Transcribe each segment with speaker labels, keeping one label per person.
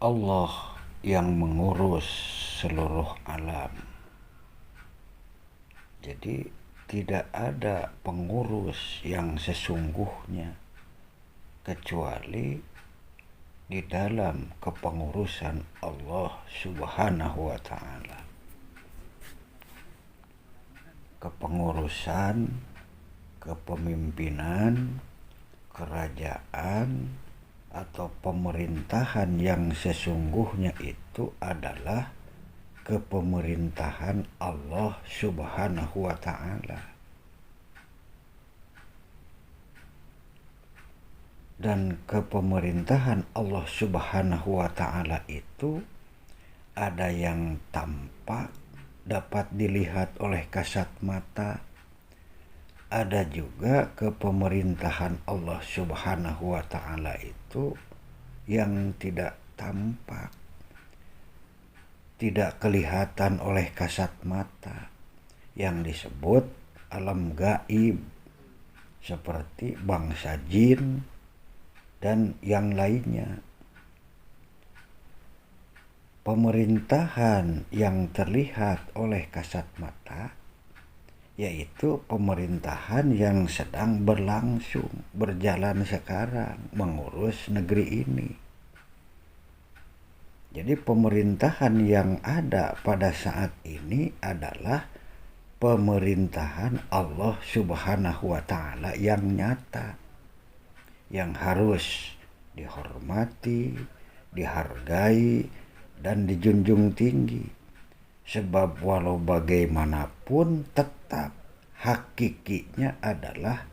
Speaker 1: Allah yang mengurus seluruh alam. Jadi tidak ada pengurus yang sesungguhnya kecuali di dalam kepengurusan Allah Subhanahu wa ta'ala. Kepengurusan, kepemimpinan, kerajaan atau pemerintahan yang sesungguhnya itu adalah kepemerintahan Allah Subhanahu wa ta'ala. Dan kepemerintahan Allah Subhanahu wa ta'ala itu ada yang tampak dapat dilihat oleh kasat mata, ada juga kepemerintahan Allah Subhanahu wa ta'ala itu yang tidak tampak, tidak kelihatan oleh kasat mata, yang disebut alam gaib, seperti bangsa jin dan yang lainnya. Pemerintahan yang terlihat oleh kasat mata yaitu pemerintahan yang sedang berlangsung, berjalan sekarang, mengurus negeri ini. Jadi pemerintahan yang ada pada saat ini adalah pemerintahan Allah Subhanahu wa ta'ala yang nyata, yang harus dihormati, dihargai, dan dijunjung tinggi. Sebab walau bagaimanapun tetap hakikinya adalah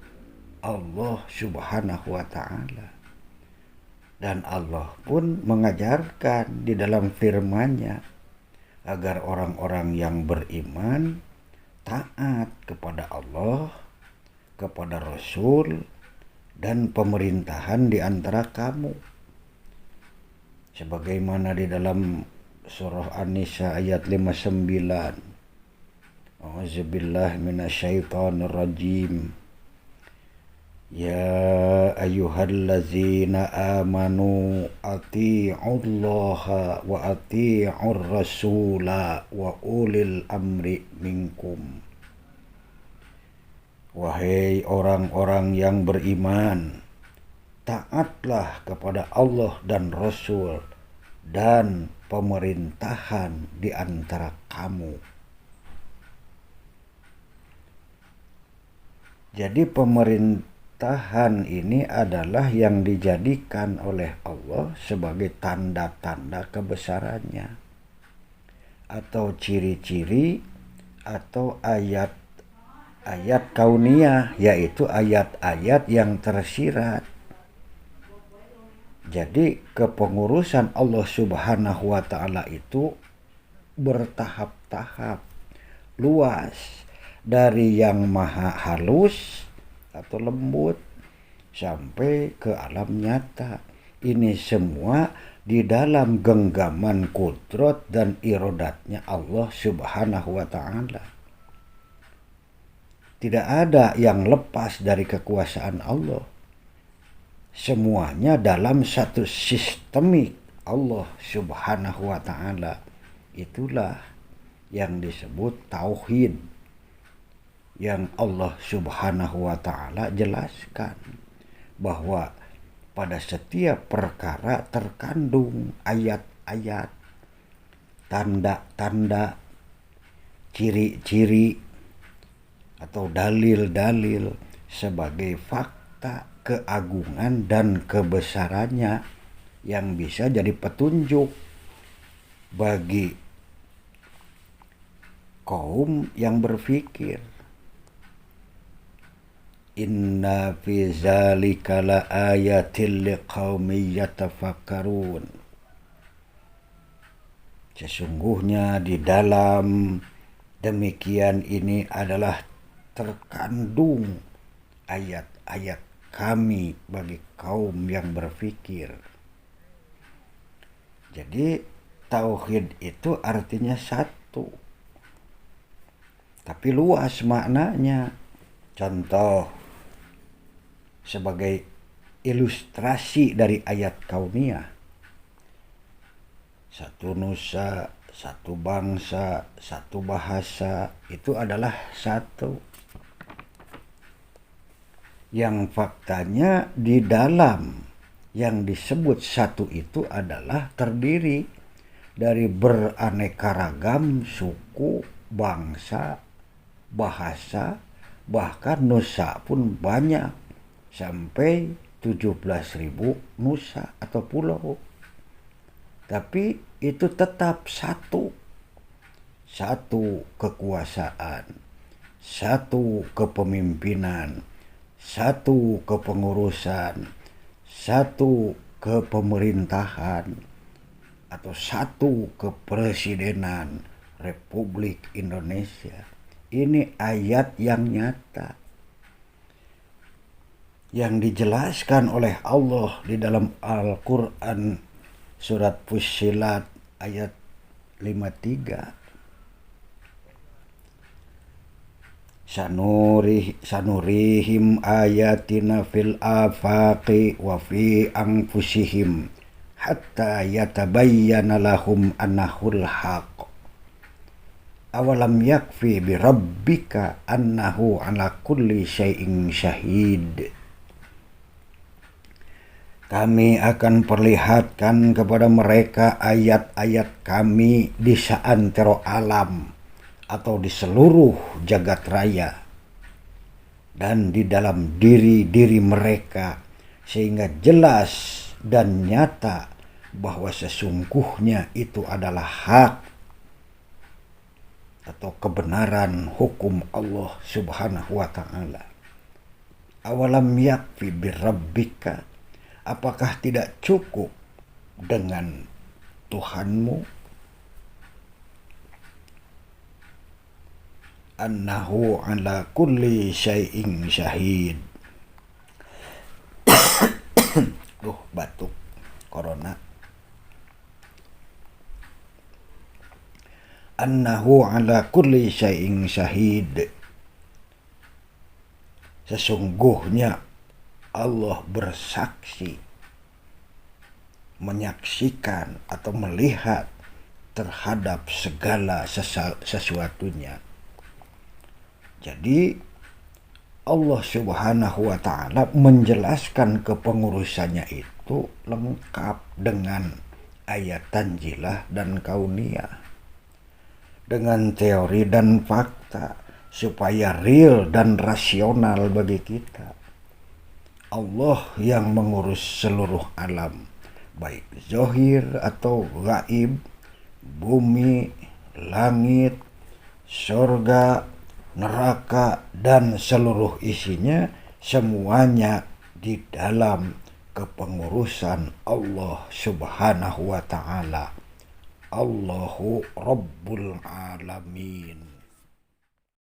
Speaker 1: Allah Subhanahu wa ta'ala. Dan Allah pun mengajarkan di dalam firman-Nya agar orang-orang yang beriman taat kepada Allah, kepada Rasul, dan pemerintahan di antara kamu. Sebagaimana di dalam surah An-Nisa ayat 59. A'udzubillahi minasyaitonir rajim. Ya ayyuhallazina amanu atii'ullaha wa atii'ur rasula wa ulil amri minkum. Wahai orang-orang yang beriman, taatlah kepada Allah dan Rasul dan pemerintahan di antara kamu. Jadi pemerintahan ini adalah yang dijadikan oleh Allah sebagai tanda-tanda kebesarannya, atau ciri-ciri atau ayat kauniyah, yaitu ayat-ayat yang tersirat. Jadi kepengurusan Allah Subhanahu wa ta'ala itu bertahap-tahap, luas, dari yang maha halus atau lembut sampai ke alam nyata. Ini semua di dalam genggaman kudrat dan irodatnya Allah Subhanahu wa ta'ala. Tidak ada yang lepas dari kekuasaan Allah. Semuanya dalam satu sistemik Allah Subhanahu wa ta'ala. Itulah yang disebut tauhid, yang Allah Subhanahu wa ta'ala jelaskan bahwa pada setiap perkara terkandung ayat-ayat, tanda-tanda, ciri-ciri atau dalil-dalil sebagai fakta keagungan dan kebesarannya yang bisa jadi petunjuk bagi kaum yang berpikir. Inna fi zalika la ayatil liqaumin yatafakkarun. Sesungguhnya di dalam demikian ini adalah terkandung ayat-ayat kami bagi kaum yang berpikir. Jadi tauhid itu artinya satu, tapi luas maknanya. Contoh sebagai ilustrasi dari ayat kauniyah, satu nusa, satu bangsa, satu bahasa, itu adalah satu. Yang faktanya di dalam yang disebut satu itu adalah terdiri dari beraneka ragam suku, bangsa, bahasa, bahkan nusa pun banyak, sampai 17.000 nusa atau pulau. Tapi itu tetap satu. Satu kekuasaan, satu kepemimpinan, satu kepengurusan, satu kepemerintahan, atau satu kepresidenan Republik Indonesia. Ini ayat yang nyata yang dijelaskan oleh Allah di dalam Al-Quran surat Fussilat ayat 53. Sanurihim ayatina fil afaqi wa fi anfusihim hatta yatabayyana lahum annahul haq. Awalam yakfi bi rabbika annahu ala kulli syai'in syahid. Kami akan perlihatkan kepada mereka ayat-ayat kami di seantero alam atau di seluruh jagat raya dan di dalam diri-diri mereka, sehingga jelas dan nyata bahwa sesungguhnya itu adalah hak atau kebenaran hukum Allah Subhanahu wa ta'ala. Awalam yakfi birabbika, apakah tidak cukup dengan Tuhanmu? Annahu ala kulli syai'in syahid. Batuk corona. Annahu ala kulli syai'in syahid. Sesungguhnya Allah bersaksi, menyaksikan atau melihat terhadap segala sesuatunya. Jadi Allah Subhanahu wa ta'ala menjelaskan kepengurusannya itu lengkap dengan ayat tanjilah dan kauniyah, dengan teori dan fakta, supaya real dan rasional bagi kita. Allah yang mengurus seluruh alam, baik zahir atau gaib, bumi, langit, surga, neraka, dan seluruh isinya, semuanya di dalam kepengurusan Allah Subhanahu wa ta'ala. Allahu Rabbul Alamin.